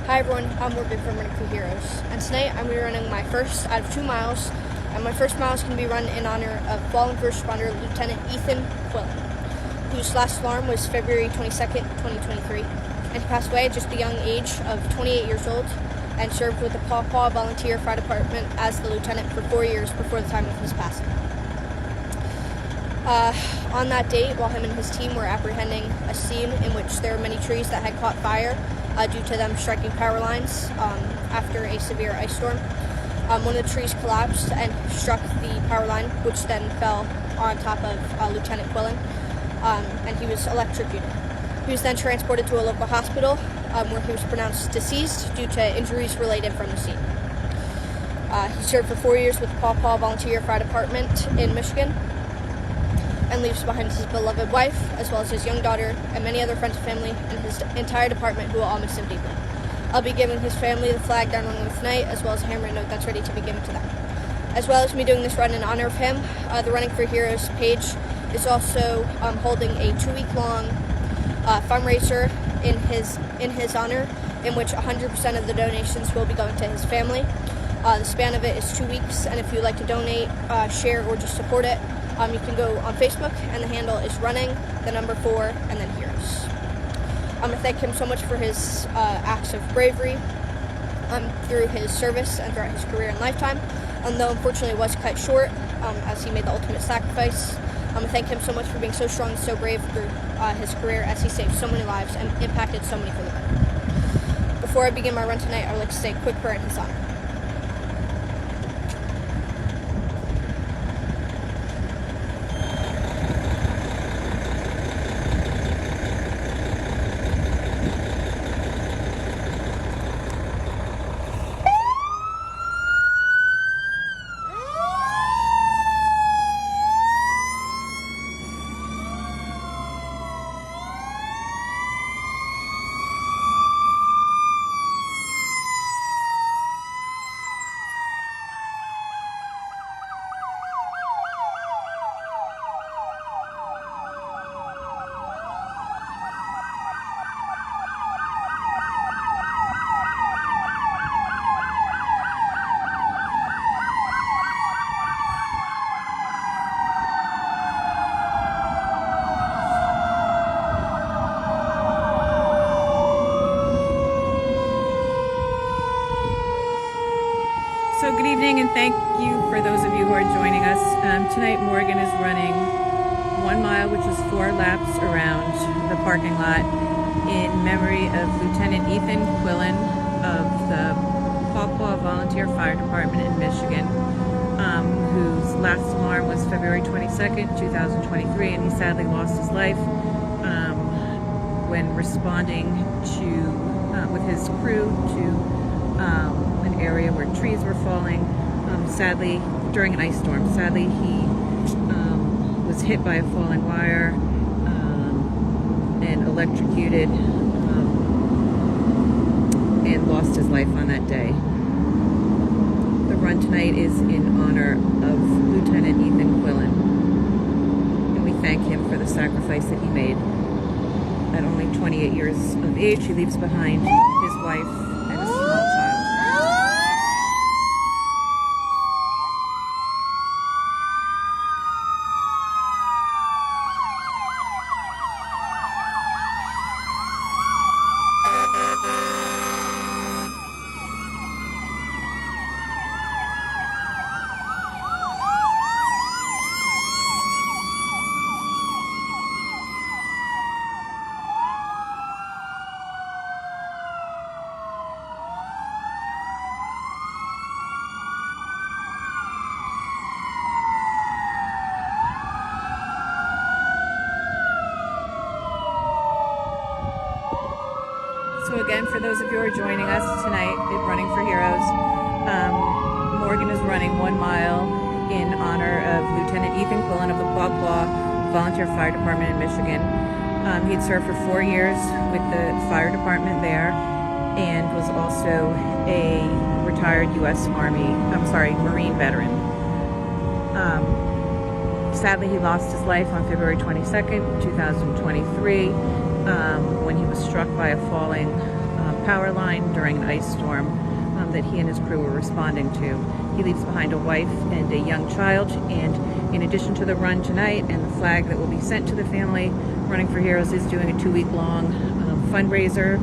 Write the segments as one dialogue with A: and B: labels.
A: Hi everyone, I'm Morgan from Running for Heroes, and tonight I'm going to be running my first out of 2 miles, and my first mile is going to be run in honor of fallen first responder Lieutenant Ethan Quillen, whose last alarm was February 22nd, 2023, and he passed away at just the young age of 28 years old, and served with the Paw Paw Volunteer Fire Department as the lieutenant for 4 years before the time of his passing. On that date, while him and his team were apprehending a scene in which there were many trees that had caught fire due to them striking power lines after a severe ice storm, one of the trees collapsed and struck the power line, which then fell on top of Lieutenant Quillen, and he was electrocuted. He was then transported to a local hospital where he was pronounced deceased due to injuries related from the scene. He served for 4 years with the Paw Paw Volunteer Fire Department in Michigan, and leaves behind his beloved wife, as well as his young daughter, and many other friends and family, and his entire department who will all miss him deeply. I'll be giving his family the flag down along with tonight, as well as a handwritten note that's ready to be given to them. As well as me doing this run in honor of him, the Running for Heroes page is also holding a 2-week-long fundraiser in his honor, in which 100% of the donations will be going to his family. The span of it is 2 weeks, and if you'd like to donate, share, or just support it, you can go on Facebook, and the handle is running, the number 4, and then heroes. I'm going to thank him so much for his acts of bravery through his service and throughout his career and lifetime, though unfortunately it was cut short as he made the ultimate sacrifice. I'm going to thank him so much for being so strong and so brave through his career, as he saved so many lives and impacted so many for the better. Before I begin my run tonight, I would like to say a quick prayer in his honor.
B: So good evening, and thank you for those of you who are joining us. Tonight Morgan is running 1 mile, which is 4 laps around the parking lot, in memory of Lieutenant Ethan Quillen of the Paw Paw Volunteer Fire Department in Michigan, whose last alarm was February 22nd, 2023, and he sadly lost his life when responding to, with his crew to an area where trees were falling, sadly during an ice storm. Sadly, he was hit by a falling wire and electrocuted and lost his life on that day. The run tonight is in honor of Lieutenant Ethan Quillen, and we thank him for the sacrifice that he made. At only 28 years of age, he leaves behind his wife and a small child. So again, for those of you who are joining us tonight at Running for Heroes, Morgan is running 1 mile in honor of Lieutenant Ethan Quillen of the Paw Paw Volunteer Fire Department in Michigan. He had served for 4 years with the fire department there, and was also a retired U.S. Marine veteran. Sadly, he lost his life on February 22nd, 2023, when he was struck by a falling power line during an ice storm that he and his crew were responding to. He leaves behind a wife and a young child, and in addition to the run tonight and the flag that will be sent to the family, Running for Heroes is doing a 2-week-long fundraiser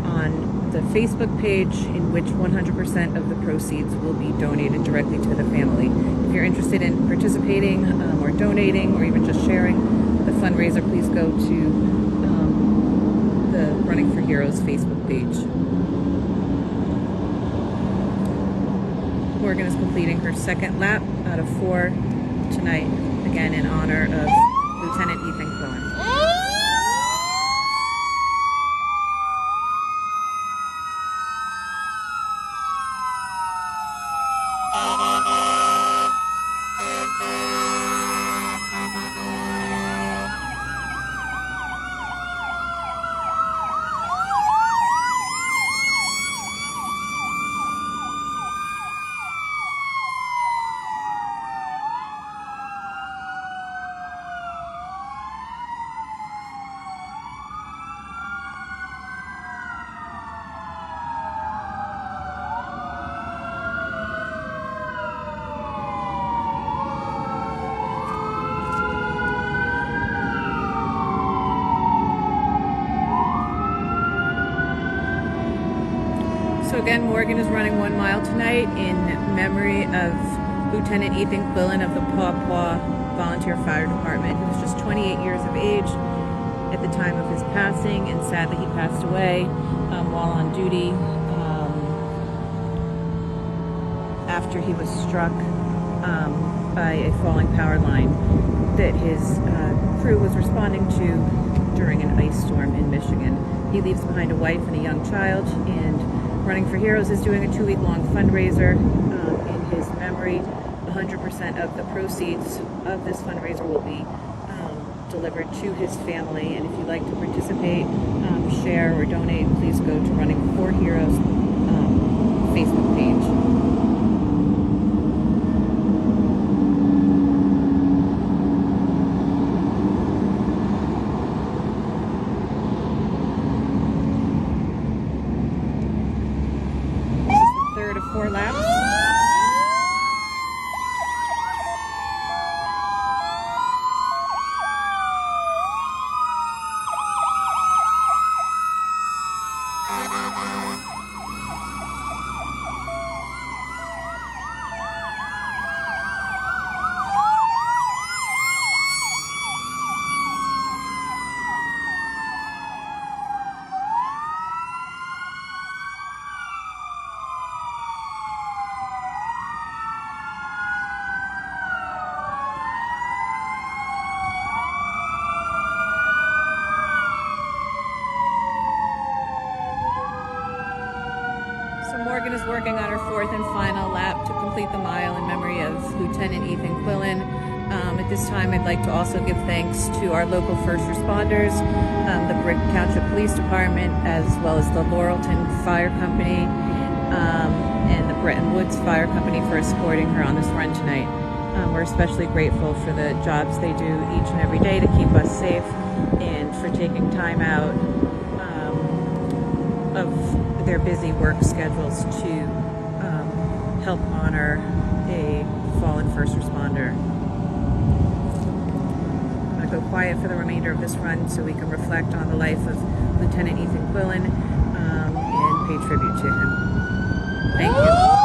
B: on the Facebook page in which 100% of the proceeds will be donated directly to the family. If you're interested in participating or donating or even just sharing the fundraiser, please go to the Running for Heroes Facebook page. Morgan is completing her second lap out of 4 tonight, again in honor of Lieutenant Ethan Quillen. So again, Morgan is running 1 mile tonight in memory of Lieutenant Ethan Quillen of the Paw Paw Volunteer Fire Department. He was just 28 years of age at the time of his passing, and sadly he passed away while on duty after he was struck by a falling power line that his crew was responding to during an ice storm in Michigan. He leaves behind a wife and a young child, and Running for Heroes is doing a 2-week-long fundraiser in his memory. 100% of the proceeds of this fundraiser will be delivered to his family. And if you'd like to participate, share, or donate, please go to Running for Heroes Facebook page. Third of 4 laps. So Morgan is working on her 4th and final lap to complete the mile in memory of Lieutenant Ethan Quillen. At this time, I'd like to also give thanks to our local first responders, the Brick Township Police Department, as well as the Laurelton Fire Company and the Bretton Woods Fire Company for escorting her on this run tonight. We're especially grateful for the jobs they do each and every day to keep us safe, and for taking time out of their busy work schedules to help honor a fallen first responder. I'm going to go quiet for the remainder of this run so we can reflect on the life of Lieutenant Ethan Quillen and pay tribute to him. Thank you.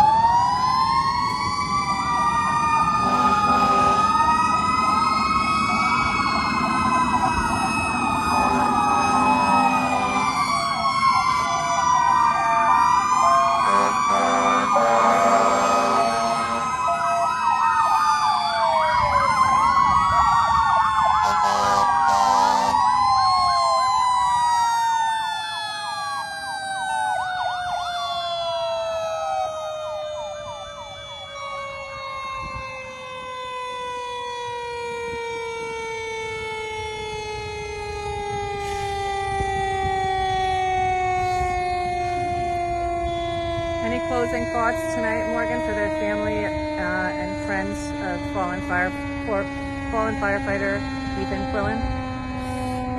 B: Any closing thoughts tonight, Morgan, for the family and friends of fallen firefighter Ethan Quillen?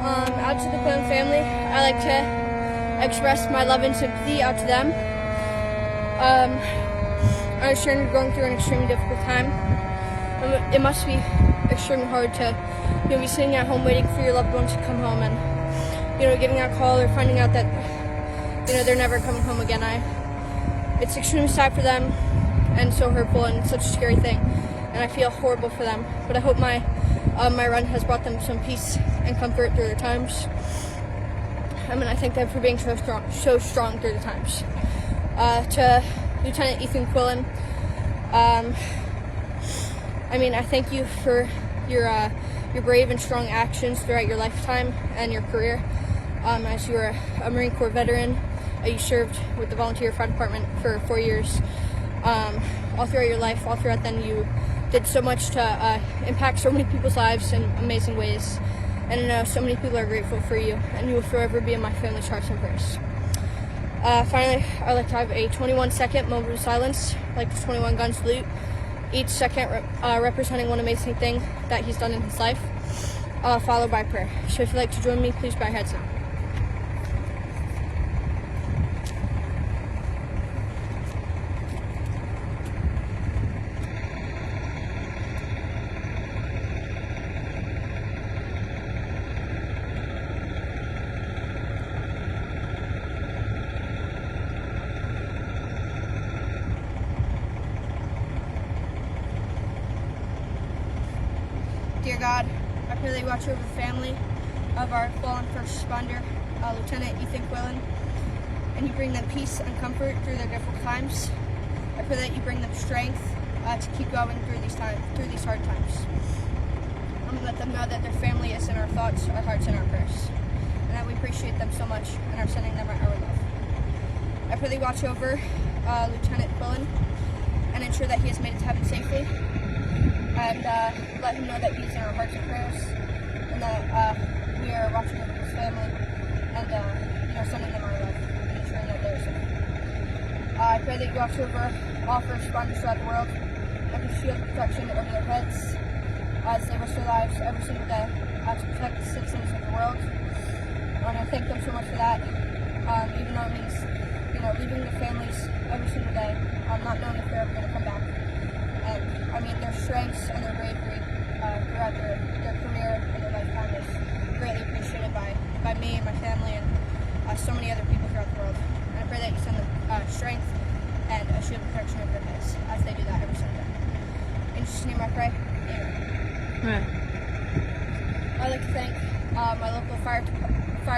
A: Out to the Quillen family, I like to express my love and sympathy out to them. I understand you're going through an extremely difficult time. It must be extremely hard to be sitting at home waiting for your loved ones to come home and getting that call or finding out that they're never coming home again. It's extremely sad for them and so hurtful and such a scary thing, and I feel horrible for them. But I hope my run has brought them some peace and comfort through their times. I thank them for being so strong through the times. To Lieutenant Ethan Quillen, I thank you for your brave and strong actions throughout your lifetime and your career. As you were a Marine Corps veteran, you served with the Volunteer Fire Department for 4 years. All throughout your life, all throughout then, you did so much to impact so many people's lives in amazing ways. And I know so many people are grateful for you, and you will forever be in my family's hearts and prayers. Finally, I'd like to have a 21-second moment of silence, like the 21 gun salute, each second representing one amazing thing that he's done in his life, followed by prayer. So if you'd like to join me, please bow your heads now. Dear God, I pray that you watch over the family of our fallen first responder, Lieutenant Ethan Quillen, and you bring them peace and comfort through their difficult times. I pray that you bring them strength to keep going through these hard times. I'm going to let them know that their family is in our thoughts, our hearts, and our prayers, and that we appreciate them so much and are sending them our love. I pray that you watch over Lieutenant Quillen and ensure that he has made it to heaven safely, and let him know that he's in our hearts and prayers, and that we are watching over his family and sending them our love and ensuring that they're safe. I pray that you watch over all first responders throughout the world and can shield protection over their heads as they risk their lives every single day to protect the citizens of the world. And I thank them so much for that, even though it means leaving their families every single day, not knowing if they're ever going to come back. And their strengths and their bravery throughout their career and their lifetime is greatly appreciated by me and my family and so many other people throughout the world. And I pray that you send them strength and a shield protection over their heads as they do that every single day. In Jesus' name I pray. Amen. I'd like to thank my local fire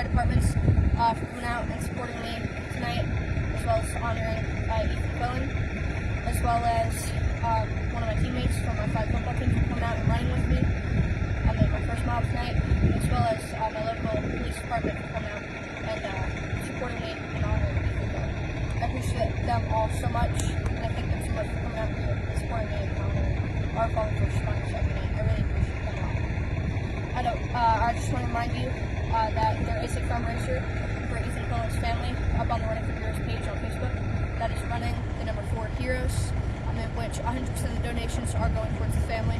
A: departments for coming out and supporting me tonight, as well as honoring Ethan Quillen, as well as one of my teammates from my flag football team for coming out and running with me. I made my first mile tonight, as well as my local police department for coming out and supporting me and honoring Ethan Quillen. I appreciate them all so much, and I thank them so much for coming out here and supporting me and honoring our fallen first responders every night. I really appreciate them all. I just want to remind you that there is a fundraiser for Ethan Quillen's family up on the Running for Heroes page on Facebook that is running the number 4 Heroes, in which 100% of the donations are going towards the family.